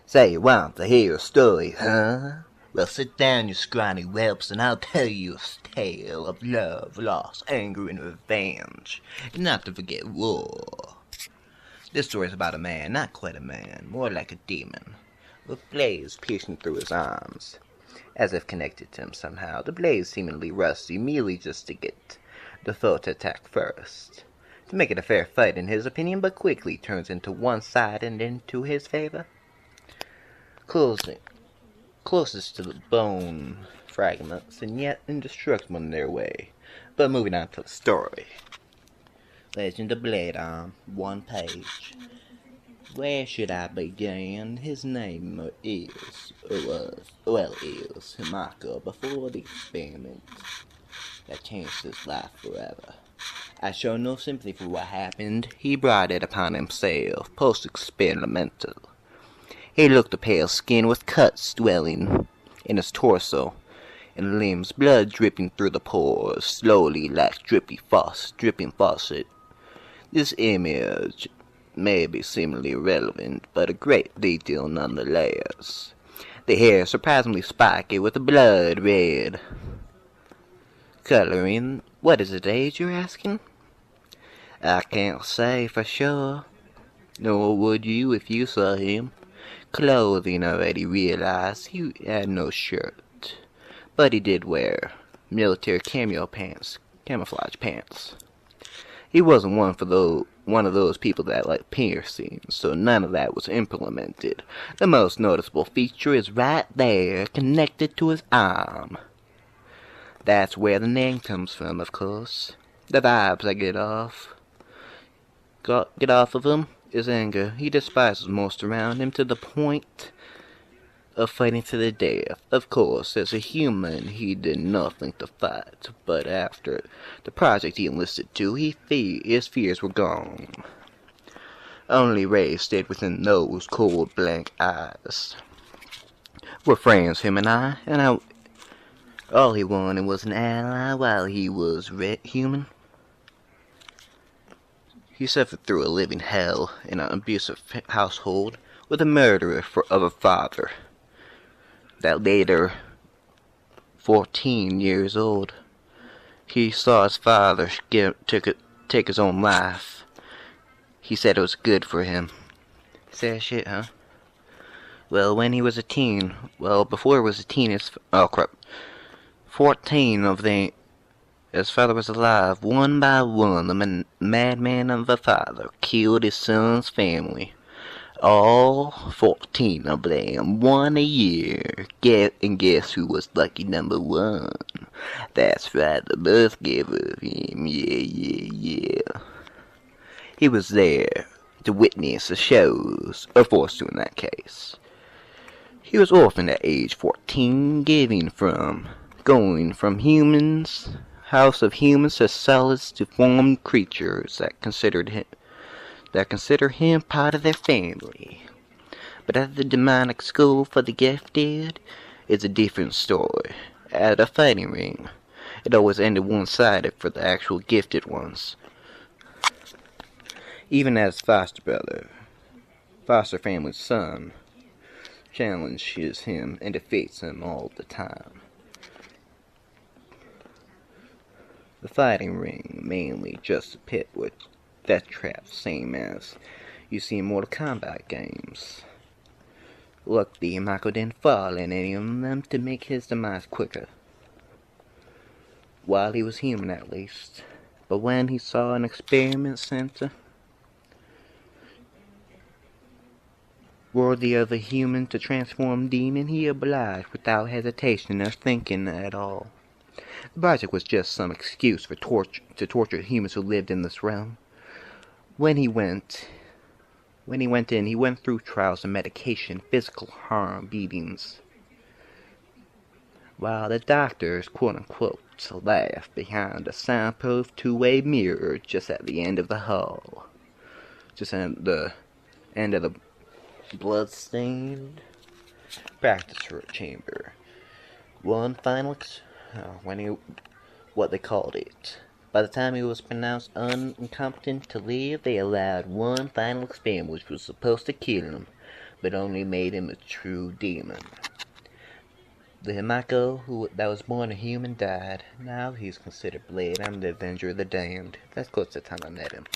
Say you want to hear a story, huh? Well, sit down, you scrawny whelps, and I'll tell you a tale of love, loss, anger, and revenge. And not to forget war. This story's about a man, not quite a man, more like a demon, with blades piercing through his arms, as if connected to him somehow. The blades seemingly rusty, merely just to get the foe to attack first. To make it a fair fight in his opinion, but quickly turns into one side and into his favor. Closest to the bone fragments, and yet indestructible in their way. But moving on to the story. Legend of Blade Arm, one page. Where should I begin? His name is Michael, before the experiment that changed his life forever. I show no sympathy for what happened. He brought it upon himself, post-experimental. He looked a pale skin with cuts dwelling in his torso and limbs, blood dripping through the pores, slowly like dripping faucet. This image may be seemingly irrelevant, but a great detail nonetheless. The hair surprisingly spiky with a blood red coloring. What is its age, you're asking? I can't say for sure, nor would you if you saw him. Clothing already realized he had no shirt, but he did wear military camouflage pants. He wasn't one of those people that like piercings, so none of that was implemented. The most noticeable feature is right there, connected to his arm. That's where the name comes from, of course. The vibes I get off of him is anger. He despises most around him to the point of fighting to the death. Of course, as a human, he did nothing to fight, but after the project he enlisted to, his fears were gone. Only Ray stayed within those cold, blank eyes. We're friends, him and I, all he wanted was an ally while he was human. He suffered through a living hell in an abusive household with a murderer of a father. That later, 14 years old, he saw his father take his own life. He said it was good for him. Sad shit, huh? Well, when he was a teen, before he was a teen, 14 of his father was alive. One by one, the madman of a father killed his son's family. All 14 of them, one a year. Guess who was lucky number 1? That's right, the birth giver of him. Yeah. He was there to witness the shows, or forced to in that case. He was orphaned at age 14, going from house of humans to solids deformed creatures that consider him part of their family. But at the demonic school for the gifted, it's a different story. At a fighting ring, it always ended one-sided for the actual gifted ones. Even as foster family's son, challenges him and defeats him all the time. The fighting ring, mainly just a pit with death traps, same as you see in Mortal Kombat games. Luckily, Michael didn't fall in any of them to make his demise quicker. While he was human, at least. But when he saw an experiment center worthy of a human to transform demon, he obliged without hesitation or thinking at all. The project was just some excuse for to torture humans who lived in this realm. When he went in, he went through trials of medication, physical harm, beatings, while the doctors, quote-unquote, laughed behind a soundproof two-way mirror just at the end of the hall. Just at the end of the blood-stained practice chamber. One final what they called it. By the time he was pronounced incompetent to live, they allowed one final experiment which was supposed to kill him. but only made him a true demon. The Michael that was born a human died. Now he's considered Blade. I'm the Avenger of the Damned. That's close to the time I met him.